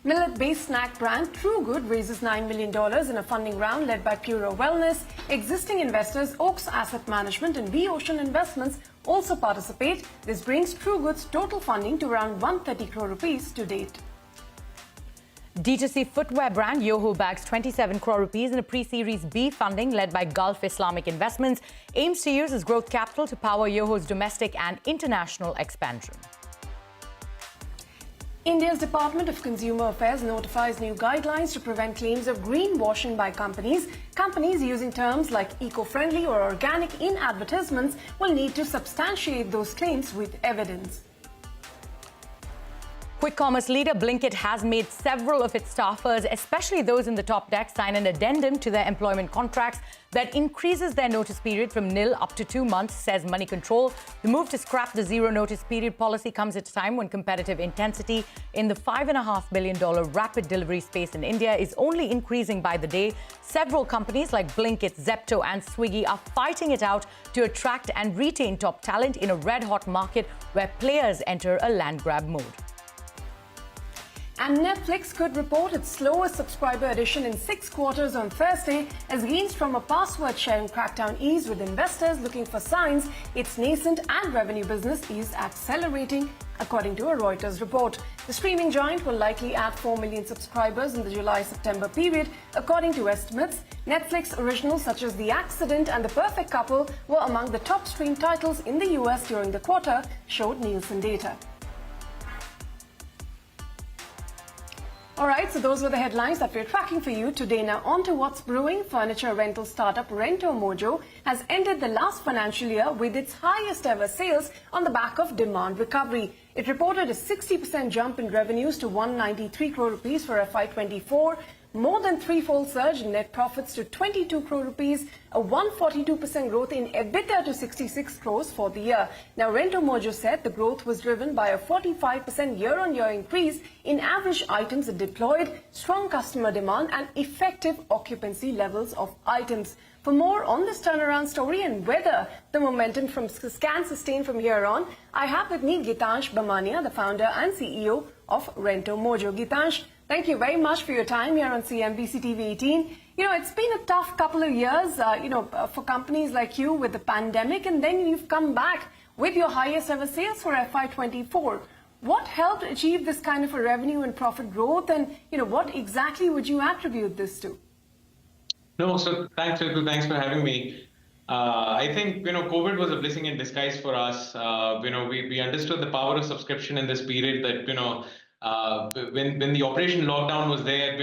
Millet-based snack brand TrueGood raises $9 million in a funding round led by Puro Wellness. Existing investors Oaks Asset Management and V Ocean Investments also participate. This brings TrueGood's total funding to around 130 crore rupees to date. D2C footwear brand Yoho bags 27 crore rupees in a pre-Series B funding led by Gulf Islamic Investments, aims to use as growth capital to power Yoho's domestic and international expansion. India's Department of Consumer Affairs notifies new guidelines to prevent claims of greenwashing by companies. Companies using terms like eco-friendly or organic in advertisements will need to substantiate those claims with evidence. Quick commerce leader Blinkit has made several of its staffers, especially those in the top deck, sign an addendum to their employment contracts that increases their notice period from nil up to 2 months, says Money Control. The move to scrap the zero notice period policy comes at a time when competitive intensity in the $5.5 billion rapid delivery space in India is only increasing by the day. Several companies like Blinkit, Zepto and Swiggy are fighting it out to attract and retain top talent in a red-hot market where players enter a land grab mode. And Netflix could report its slowest subscriber addition in 6 quarters on Thursday as gains from a password-sharing crackdown ease, with investors looking for signs its nascent ad revenue business is accelerating, according to a Reuters report. The streaming giant will likely add 4 million subscribers in the July-September period, according to estimates. Netflix originals such as The Accident and The Perfect Couple were among the top streamed titles in the US during the quarter, showed Nielsen data. All right, so those were the headlines that we're tracking for you today. Now on to what's brewing. Furniture rental startup Rentomojo has ended the last financial year with its highest ever sales on the back of demand recovery. It reported a 60% jump in revenues to 193 crore rupees for FY24, more than threefold surge in net profits to 22 crore rupees, a 142% growth in EBITDA to 66 crores for the year. Now, Rentomojo said the growth was driven by a 45% year-on-year increase in average items deployed, strong customer demand and effective occupancy levels of items. For more on this turnaround story and whether the momentum can sustain from here on, I have with me Gitansh Bamania, the founder and CEO of Rentomojo. Gitansh, thank you very much for your time here on CNBC-TV18. You know, it's been a tough couple of years, for companies like you with the pandemic, and then you've come back with your highest ever sales for FY24. What helped achieve this kind of a revenue and profit growth, and, what exactly would you attribute this to? No, so thanks, Ritu. Thanks for having me. I think, COVID was a blessing in disguise for us. We understood the power of subscription in this period that, when the operation lockdown was there,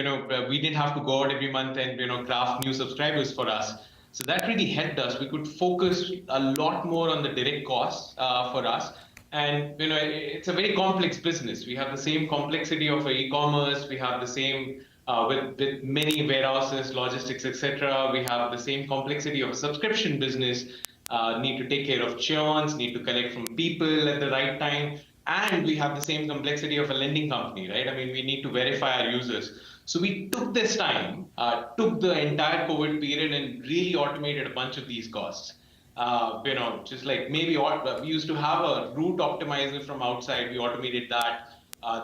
we didn't have to go out every month and, craft new subscribers for us. So that really helped us. We could focus a lot more on the direct costs for us. And, it's a very complex business. We have the same complexity of e-commerce. We have the same with many warehouses, logistics, etc. We have the same complexity of a subscription business, need to take care of churns, need to collect from people at the right time. And we have the same complexity of a lending company, right? I mean, we need to verify our users. So we took this time, took the entire COVID period and really automated a bunch of these costs. Just like maybe we used to have a route optimizer from outside, we automated that.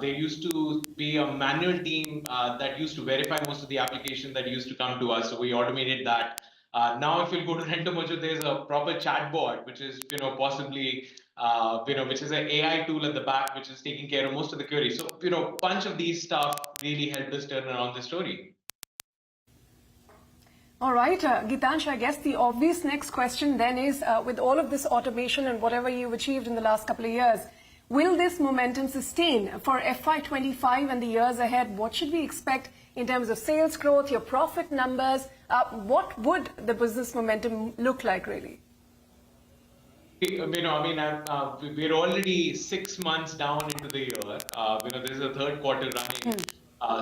There used to be a manual team that used to verify most of the application that used to come to us, so we automated that. Now, if you go to Rentomojo, there's a proper chatbot, which is, possibly, which is an AI tool at the back, which is taking care of most of the queries. So, bunch of these stuff really helped us turn around the story. All right, Gitansh, I guess the obvious next question then is, with all of this automation and whatever you've achieved in the last couple of years, will this momentum sustain for FY25 and the years ahead? What should we expect in terms of sales growth, your profit numbers? What would the business momentum look like, really? We're already 6 months down into the year. This is the third quarter running.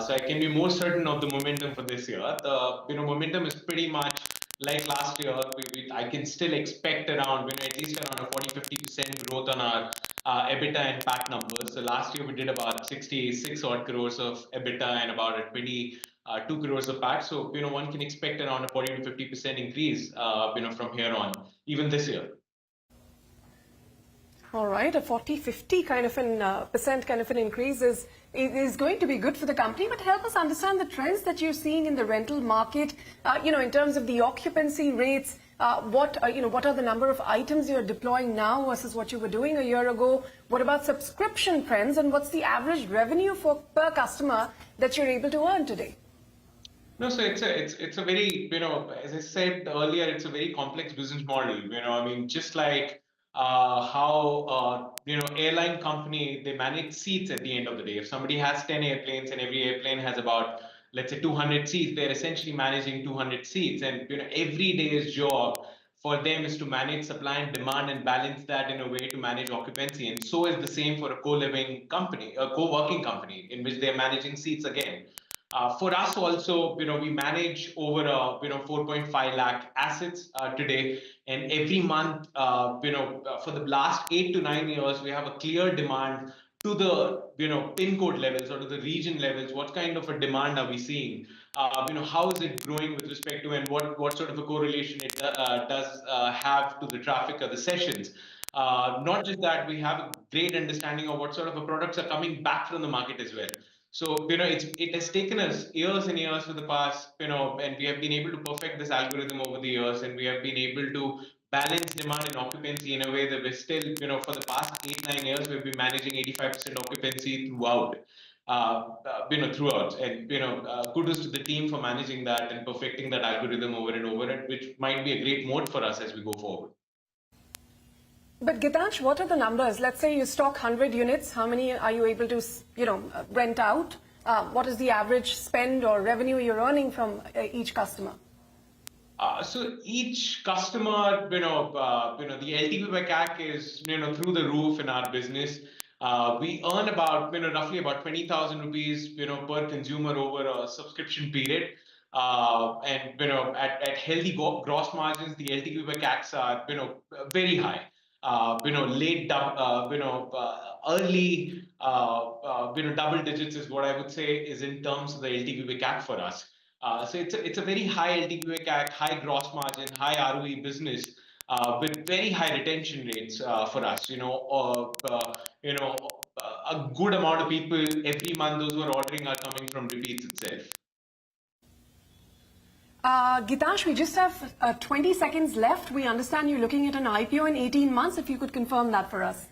So I can be more certain of the momentum for this year. The momentum is pretty much like last year. I can still expect around, at least around a 40-50% growth on our EBITDA and PAT numbers. So last year we did about 66 odd crores of EBITDA and about 22 crores of PAT. So one can expect around a 40 to 50% increase from here on, even this year. All right, a 40-50 kind of an percent kind of an increase is going to be good for the company. But help us understand the trends that you're seeing in the rental market. In terms of the occupancy rates, what are the number of items you're deploying now versus what you were doing a year ago? What about subscription trends, and what's the average revenue per customer that you're able to earn today? No, so it's a very, as I said earlier, it's a very complex business model. I mean, just like how airline company, they manage seats at the end of the day. If somebody has 10 airplanes and every airplane has about, let's say, 200 seats, they're essentially managing 200 seats. And every day's job for them is to manage supply and demand and balance that in a way to manage occupancy. And so is the same for a co-living company, a co-working company, in which they're managing seats again. For us also, we manage over 4.5 lakh assets today, and every month, for the last 8 to 9 years, we have a clear demand to the pin code levels or to the region levels. What kind of a demand are we seeing? How is it growing with respect to, and what sort of a correlation it does have to the traffic or the sessions? Not just that, we have a great understanding of what sort of products are coming back from the market as well. So, it has taken us years and years for the past, and we have been able to perfect this algorithm over the years, and we have been able to balance demand and occupancy in a way that we're still, for the past 8-9 years, we've been managing 85% occupancy throughout. Throughout. And, kudos to the team for managing that and perfecting that algorithm over and over, which might be a great moat for us as we go forward. But Gitansh, what are the numbers? Let's say you stock 100 units. How many are you able to, rent out? What is the average spend or revenue you're earning from each customer? So each customer, the LTV by CAC is, through the roof in our business. We earn about, roughly about 20,000 rupees, per consumer over a subscription period. And, at healthy gross margins, the LTV by CACs are, very high. Early, double digits is what I would say is in terms of the LTV by CAC for us. So it's a very high LTV by CAC, high gross margin, high ROE business with very high retention rates for us. A good amount of people every month, those who are ordering are coming from repeats itself. Gitansh, we just have 20 seconds left. We understand you're looking at an IPO in 18 months. If you could confirm that for us.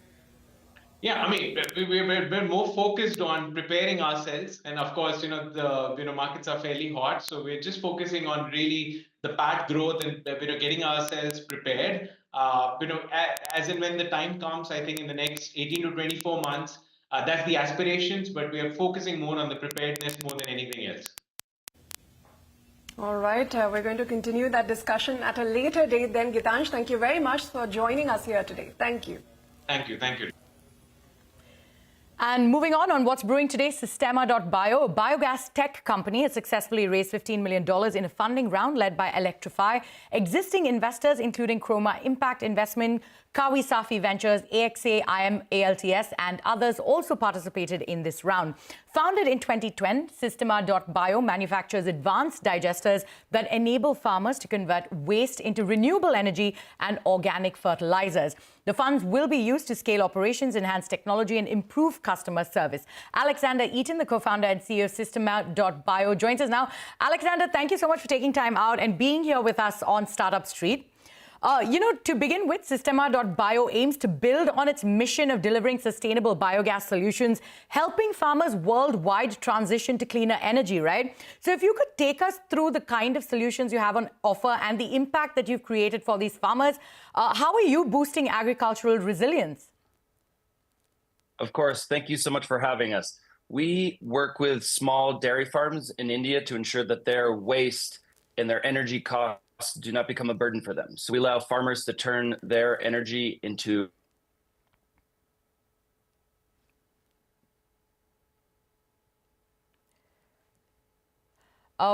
Yeah, I mean, we're more focused on preparing ourselves, and of course, the markets are fairly hot, so we're just focusing on really the PAT growth and getting ourselves prepared. As and when the time comes, I think in the next 18 to 24 months, that's the aspirations, but we are focusing more on the preparedness more than anything else. All right, we're going to continue that discussion at a later date then. Gitansh, thank you very much for joining us here today. Thank you. Thank you. Thank you. And moving on what's brewing today, Sistema.Bio, a biogas tech company, has successfully raised $15 million in a funding round led by Electrify. Existing investors, including Chroma Impact Investment, Kawi Safi Ventures, AXA, IM, ALTS, and others also participated in this round. Founded in 2010, Sistema.Bio manufactures advanced digesters that enable farmers to convert waste into renewable energy and organic fertilizers. The funds will be used to scale operations, enhance technology, and improve customer service. Alexander Eaton, the co-founder and CEO of Sistema.Bio, joins us now. Alexander, thank you so much for taking time out and being here with us on Startup Street. To begin with, Sistema.Bio aims to build on its mission of delivering sustainable biogas solutions, helping farmers worldwide transition to cleaner energy, right? So if you could take us through the kind of solutions you have on offer and the impact that you've created for these farmers, how are you boosting agricultural resilience? Of course. Thank you so much for having us. We work with small dairy farms in India to ensure that their waste and their energy costs do not become a burden for them. So we allow farmers to turn their energy into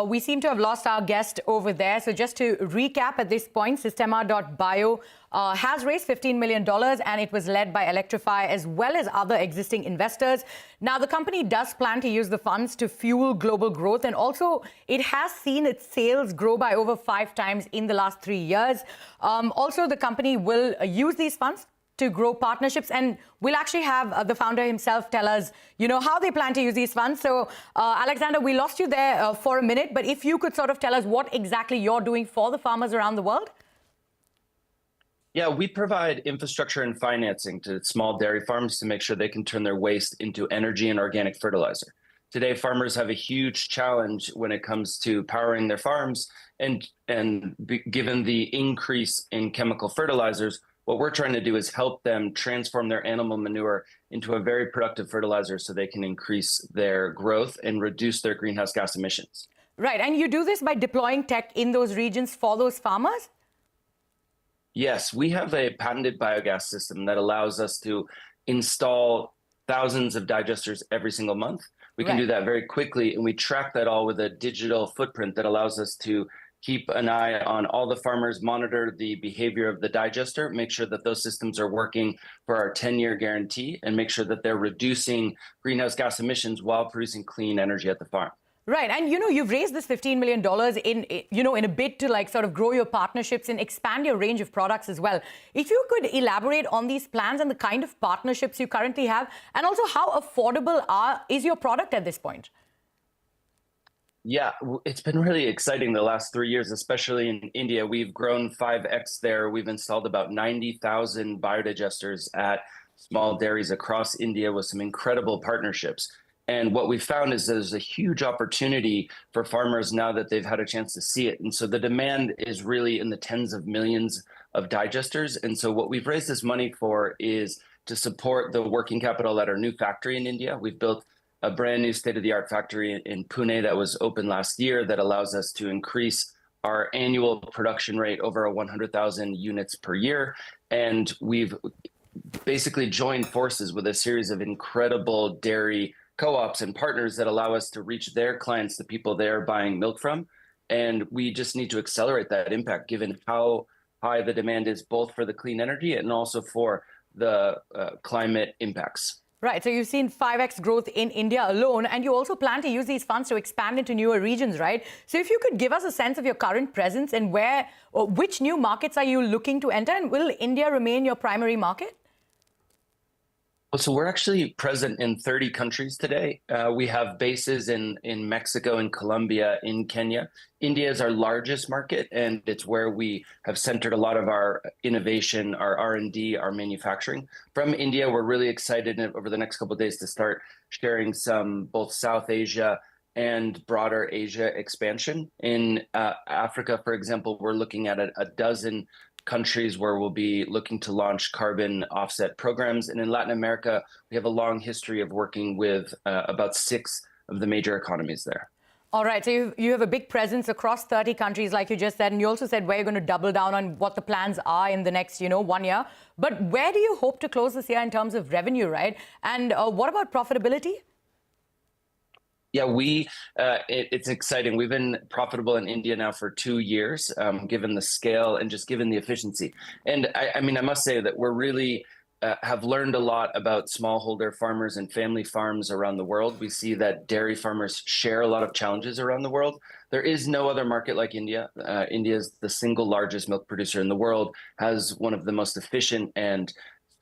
we seem to have lost our guest over there. So just to recap at this point, Sistema.Bio has raised $15 million, and it was led by Electrify as well as other existing investors. Now, the company does plan to use the funds to fuel global growth, and also it has seen its sales grow by over 5 times in the last 3 years. Also, the company will use these funds to grow partnerships, and we'll actually have the founder himself tell us, how they plan to use these funds. So, Alexander, we lost you there for a minute, but if you could sort of tell us what exactly you're doing for the farmers around the world. Yeah, we provide infrastructure and financing to small dairy farms to make sure they can turn their waste into energy and organic fertilizer. Today, farmers have a huge challenge when it comes to powering their farms, and given the increase in chemical fertilizers, what we're trying to do is help them transform their animal manure into a very productive fertilizer so they can increase their growth and reduce their greenhouse gas emissions. Right, and you do this by deploying tech in those regions for those farmers? Yes, we have a patented biogas system that allows us to install thousands of digesters every single month. We can do that very quickly, and we track that all with a digital footprint that allows us to keep an eye on all the farmers, monitor the behavior of the digester, make sure that those systems are working for our 10-year guarantee, and make sure that they're reducing greenhouse gas emissions while producing clean energy at the farm. Right. And, you've raised this $15 million in a bid to sort of grow your partnerships and expand your range of products as well. If you could elaborate on these plans and the kind of partnerships you currently have, and also how affordable is your product at this point? Yeah, it's been really exciting the last 3 years, especially in India. We've grown 5x there. We've installed about 90,000 biodigesters at small dairies across India with some incredible partnerships. And what we found is there's a huge opportunity for farmers now that they've had a chance to see it. And so the demand is really in the tens of millions of digesters. And so what we've raised this money for is to support the working capital at our new factory in India. We've built a brand new state-of-the-art factory in Pune that was open last year that allows us to increase our annual production rate over 100,000 units per year. And we've basically joined forces with a series of incredible dairy co-ops and partners that allow us to reach their clients, the people they're buying milk from. And we just need to accelerate that impact given how high the demand is both for the clean energy and also for the climate impacts. Right. So you've seen 5x growth in India alone, and you also plan to use these funds to expand into newer regions, right? So if you could give us a sense of your current presence and which new markets are you looking to enter, and will India remain your primary market? So we're actually present in 30 countries today. We have bases in Mexico, in Colombia, in Kenya. India is our largest market, and it's where we have centered a lot of our innovation, our R&D, our manufacturing. From India, we're really excited over the next couple of days to start sharing some both South Asia and broader Asia expansion. In Africa, for example, we're looking at a dozen countries where we'll be looking to launch carbon offset programs. And in Latin America, we have a long history of working with about 6 of the major economies there. All right. So you have a big presence across 30 countries, like you just said. And you also said where you're going to double down on what the plans are in the next, 1 year. But where do you hope to close this year in terms of revenue, right? And what about profitability? Yeah, it's exciting. We've been profitable in India now for 2 years, given the scale and just given the efficiency. And I mean, I must say that we're really have learned a lot about smallholder farmers and family farms around the world. We see that dairy farmers share a lot of challenges around the world. There is no other market like India. India is the single largest milk producer in the world, has one of the most efficient and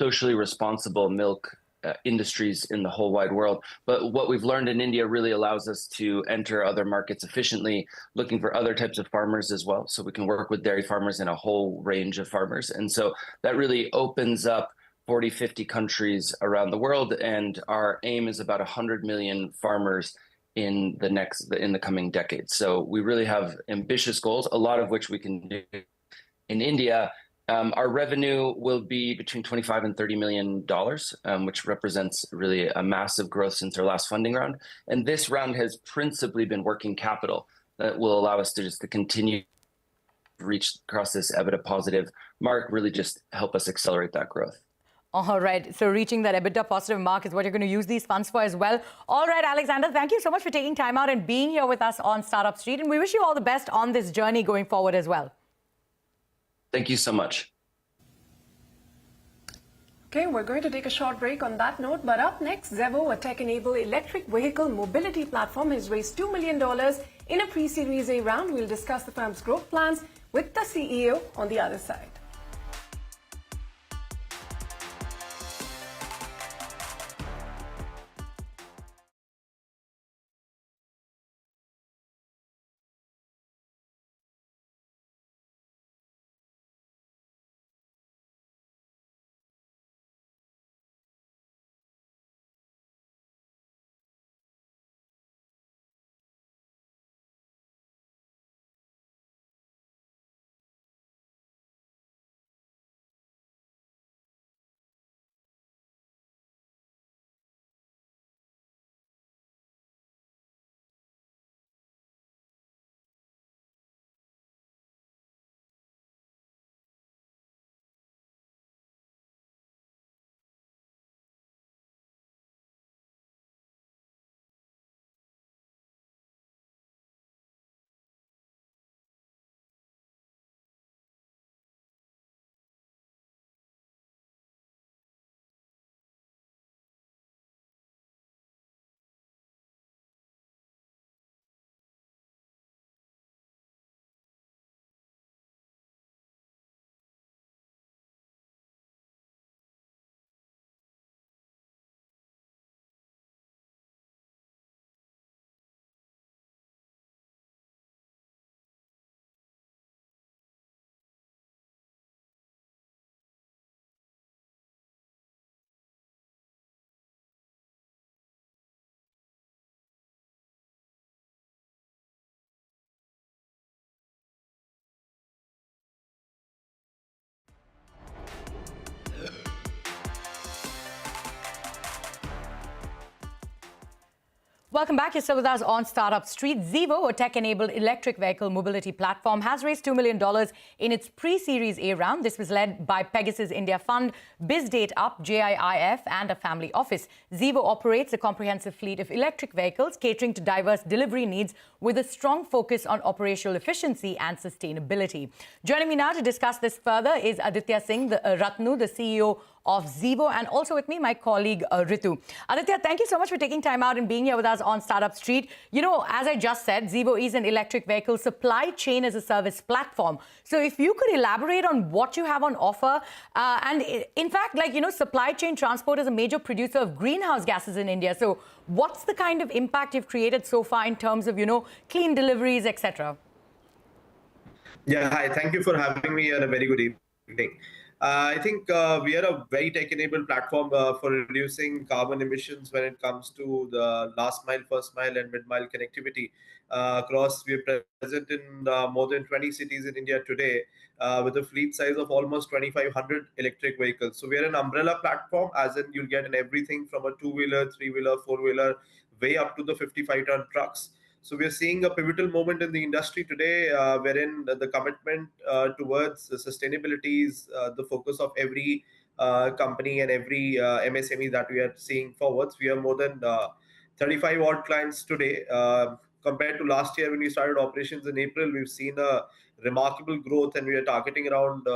socially responsible milk industries in the whole wide world. But what we've learned in India really allows us to enter other markets efficiently, looking for other types of farmers as well. So we can work with dairy farmers and a whole range of farmers. And so that really opens up 40, 50 countries around the world. And our aim is about 100 million farmers in the coming decade. So we really have ambitious goals, a lot of which we can do in India. Our revenue will be between $25 and $30 million, which represents really a massive growth since our last funding round. And this round has principally been working capital that will allow us to continue to reach across this EBITDA positive mark, really just help us accelerate that growth. All right. So reaching that EBITDA positive mark is what you're going to use these funds for as well. All right, Alexander, thank you so much for taking time out and being here with us on Startup Street. And we wish you all the best on this journey going forward as well. Thank you so much. Okay, we're going to take a short break on that note. But up next, Zevo, a tech-enabled electric vehicle mobility platform, has raised $2 million in a pre-Series A round. We'll discuss the firm's growth plans with the CEO on the other side. Welcome back. You're still with us on Startup Street. Zevo, a tech-enabled electric vehicle mobility platform, has raised $2 million in its pre-Series A round. This was led by Pegasus India Fund, BizDate Up, JIIF, and a family office. Zevo operates a comprehensive fleet of electric vehicles, catering to diverse delivery needs with a strong focus on operational efficiency and sustainability. Joining me now to discuss this further is Aditya Singh Ratnu, the CEO of Zevo, and also with me, my colleague Ritu. Aditya, thank you so much for taking time out and being here with us on Startup Street. You know, as I just said, Zevo is an electric vehicle supply chain as a service platform. So if you could elaborate on what you have on offer, and in fact, like, you know, supply chain transport is a major producer of greenhouse gases in India. So what's the kind of impact you've created so far in terms of, you know, clean deliveries, etc.? Yeah, hi. Thank you for having me and a very good evening. I think we are a very tech-enabled platform for reducing carbon emissions when it comes to the last mile, first mile, and mid-mile connectivity. Across, we are present in more than 20 cities in India today, with a fleet size of almost 2,500 electric vehicles. So we are an umbrella platform, as in you'll get in everything from a two-wheeler, three-wheeler, four-wheeler, way up to the 55-ton trucks. So we are seeing a pivotal moment in the industry today, wherein the commitment towards sustainability is the focus of every company and every MSME that we are seeing forwards. We have more than 35 odd clients today. Compared to last year when we started operations in April, we've seen a remarkable growth, and we are targeting around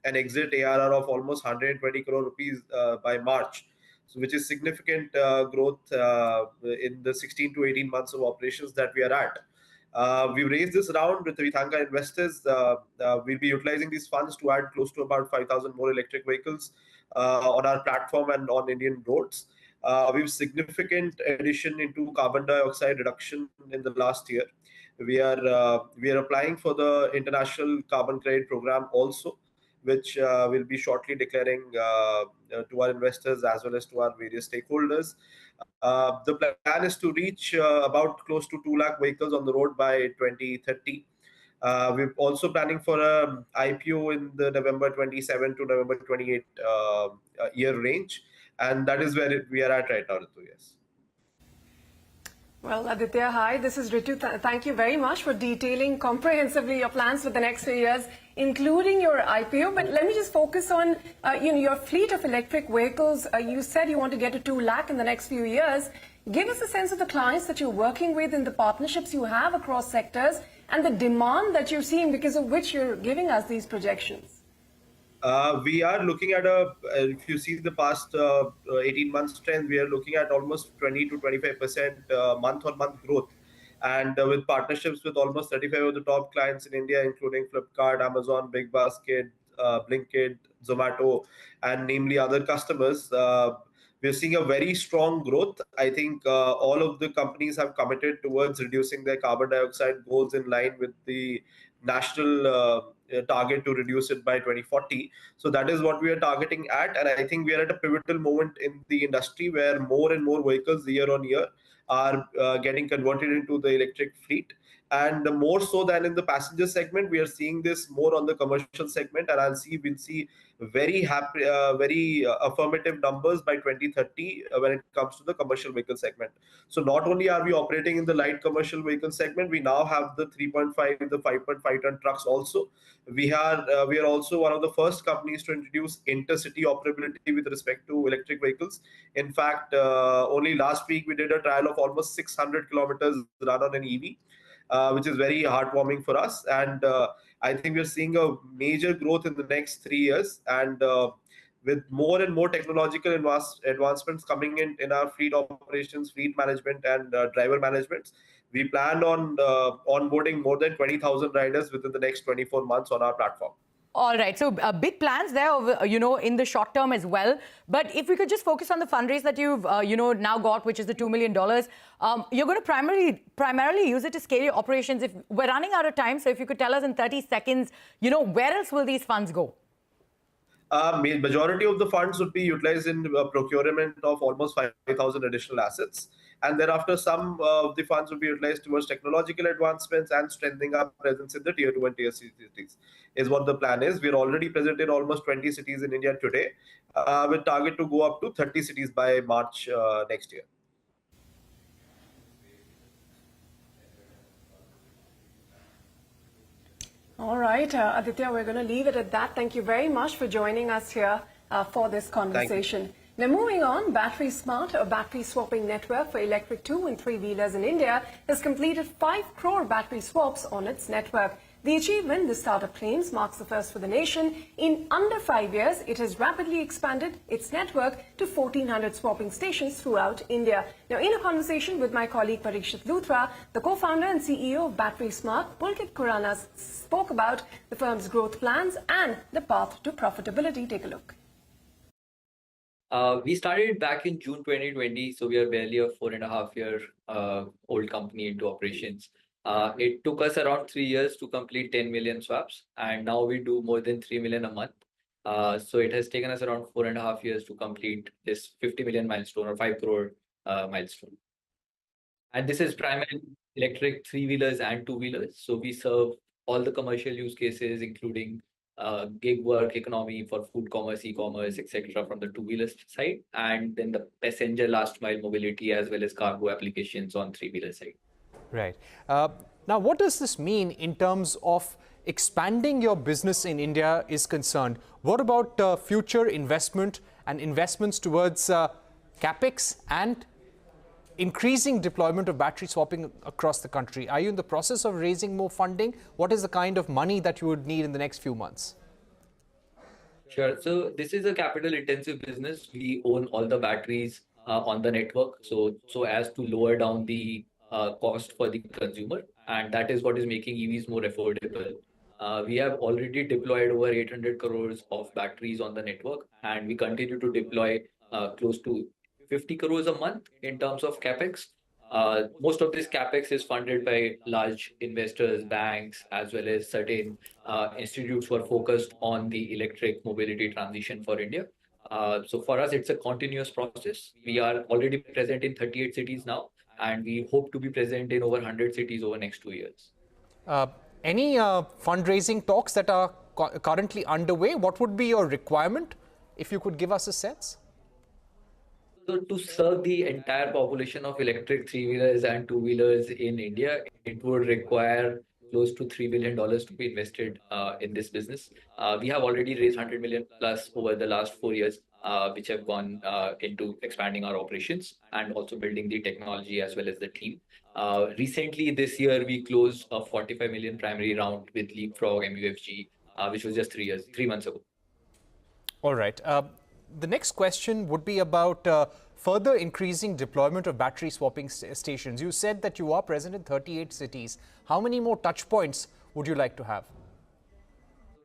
an exit ARR of almost 120 crore rupees by March. So which is significant growth in the 16 to 18 months of operations that we are at. We raised this round with Vithanka investors. We'll be utilizing these funds to add close to about 5,000 more electric vehicles on our platform and on Indian roads. We've significant addition into carbon dioxide reduction in the last year. We are applying for the International Carbon Credit Program also, which we'll be shortly declaring to our investors as well as to our various stakeholders. The plan is to reach about close to 2 lakh vehicles on the road by 2030. We're also planning for a IPO in the November 27 to November 28 year range. And that is where we are at right now, Ritu, yes. Well, Aditya, hi, this is Ritu. Thank you very much for detailing comprehensively your plans for the next few years, including your IPO. But let me just focus on your fleet of electric vehicles. You said you want to get to 2 lakh in the next few years. Give us a sense of the clients that you're working with and the partnerships you have across sectors and the demand that you're seeing, because of which you're giving us these projections. We are looking at if you see the past 18 months trend, we are looking at almost 20 to 25% month-on-month growth. And with partnerships with almost 35 of the top clients in India, including Flipkart, Amazon, Big Basket, Blinkit, Zomato, and namely other customers, we're seeing a very strong growth. I think all of the companies have committed towards reducing their carbon dioxide goals in line with the national target to reduce it by 2040. So that is what we are targeting at. And I think we are at a pivotal moment in the industry where more and more vehicles year on year are getting converted into the electric fleet. And more so than in the passenger segment, we are seeing this more on the commercial segment. And we'll see very affirmative numbers by 2030 when it comes to the commercial vehicle segment. So not only are we operating in the light commercial vehicle segment, we now have the 3.5, the 5.5 ton trucks also. We are also one of the first companies to introduce intercity operability with respect to electric vehicles. In fact, only last week we did a trial of almost 600 kilometers run on an EV. Which is very heartwarming for us. And I think we're seeing a major growth in the next 3 years. And with more and more technological advancements coming in our fleet operations, fleet management, and driver management, we plan on onboarding more than 20,000 riders within the next 24 months on our platform. All right. So big plans there, in the short term as well. But if we could just focus on the fundraise that you've, now got, which is the $2 million, you're going to primarily use it to scale your operations. If we're running out of time, so if you could tell us in 30 seconds, where else will these funds go? Majority of the funds would be utilized in procurement of almost 5,000 additional assets. And thereafter, some of the funds will be utilized towards technological advancements and strengthening our presence in the tier 2 and tier 3 cities, is what the plan is. We're already present in almost 20 cities in India today, with target to go up to 30 cities by March next year. right, Aditya, we're going to leave it at that. Thank you very much for joining us here for this conversation. Now, moving on, Battery Smart, a battery swapping network for electric 2- and 3-wheelers in India, has completed 5 crore battery swaps on its network. The achievement, the startup claims, marks the first for the nation. In under 5 years, it has rapidly expanded its network to 1,400 swapping stations throughout India. Now, in a conversation with my colleague Parikshit Luthra, the co-founder and CEO of Battery Smart, Pulkit Khurana, spoke about the firm's growth plans and the path to profitability. Take a look. We started back in June 2020, so we are barely a 4.5-year old company into operations. It took us around 3 years to complete 10 million swaps, and now we do more than 3 million a month. So it has taken us around 4.5 years to complete this 50 million milestone or 5 crore milestone. And this is primarily electric 3-wheelers and 2-wheelers. So we serve all the commercial use cases, including gig work, economy for food commerce, e-commerce, etc. from the 2-wheeler side, and then the passenger last mile mobility as well as cargo applications on 3-wheeler side. Right. Now, what does this mean in terms of expanding your business in India is concerned? What about future investment and investments towards capex and increasing deployment of battery swapping across the country? Are you in the process of raising more funding? What is the kind of money that you would need in the next few months? Sure. So this is a capital intensive business. We own all the batteries on the network, so as to lower down the cost for the consumer, and that is what is making EVs more affordable. We have already deployed over 800 crores of batteries on the network, and we continue to deploy close to 50 crores a month in terms of capex. Most of this capex is funded by large investors, banks, as well as certain institutes who are focused on the electric mobility transition for India. So for us, it's a continuous process. We are already present in 38 cities now, and we hope to be present in over 100 cities over the next 2 years. Any fundraising talks that are currently underway? What would be your requirement, if you could give us a sense? So to serve the entire population of electric 3-wheelers and 2-wheelers in India, it would require close to $3 billion to be invested in this business. We have already raised 100 million plus over the last 4 years, which have gone into expanding our operations and also building the technology as well as the team. Recently, this year, we closed a 45 million primary round with Leapfrog MUFG, which was just 3 months ago. All right. The next question would be about further increasing deployment of battery swapping stations. You said that you are present in 38 cities. How many more touch points would you like to have?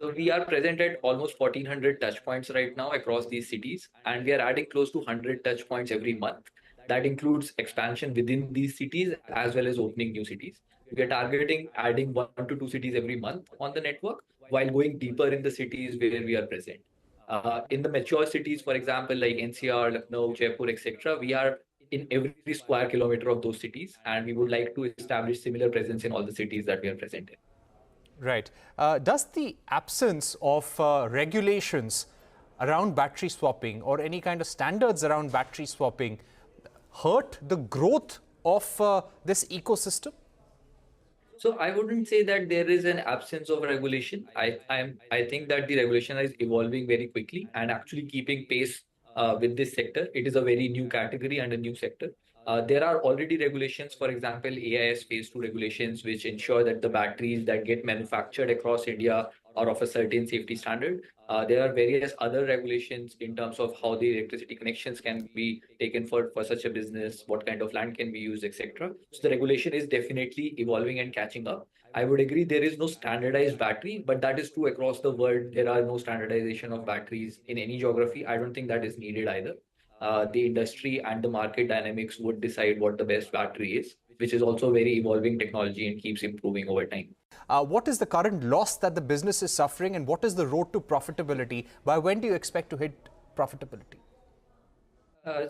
So we are present at almost 1,400 touch points right now across these cities, and we are adding close to 100 touch points every month. That includes expansion within these cities as well as opening new cities. We are targeting adding 1 to 2 cities every month on the network while going deeper in the cities where we are present. In the mature cities, for example, like NCR, Lucknow, Jaipur, etc., we are in every square kilometer of those cities, and we would like to establish similar presence in all the cities that we are present in. Right. Does the absence of regulations around battery swapping or any kind of standards around battery swapping hurt the growth of this ecosystem? So I wouldn't say that there is an absence of regulation. I think that the regulation is evolving very quickly and actually keeping pace with this sector. It is a very new category and a new sector. There are already regulations, for example, AIS phase 2 regulations, which ensure that the batteries that get manufactured across India are of a certain safety standard. There are various other regulations in terms of how the electricity connections can be taken for such a business, what kind of land can be used, etc. So the regulation is definitely evolving and catching up. I would agree there is no standardized battery, but that is true across the world. There are no standardization of batteries in any geography. I don't think that is needed either. The industry and the market dynamics would decide what the best battery is, which is also very evolving technology and keeps improving over time. What is the current loss that the business is suffering, and what is the road to profitability? By when do you expect to hit profitability?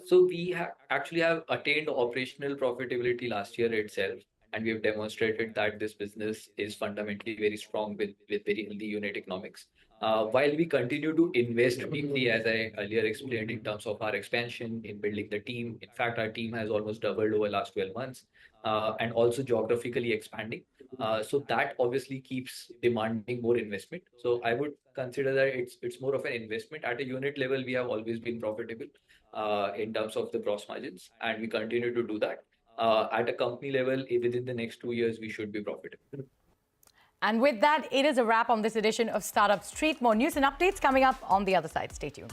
So we actually have attained operational profitability last year itself, and we have demonstrated that this business is fundamentally very strong with very healthy unit economics. While we continue to invest deeply, as I earlier explained, in terms of our expansion in building the team. In fact, our team has almost doubled over the last 12 months, and also geographically expanding. So that obviously keeps demanding more investment. So I would consider that it's more of an investment. At a unit level, we have always been profitable in terms of the gross margins, and we continue to do that. At a company level, within the next 2 years, we should be profitable. And with that, it is a wrap on this edition of Startup Street. More news and updates coming up on the other side. Stay tuned.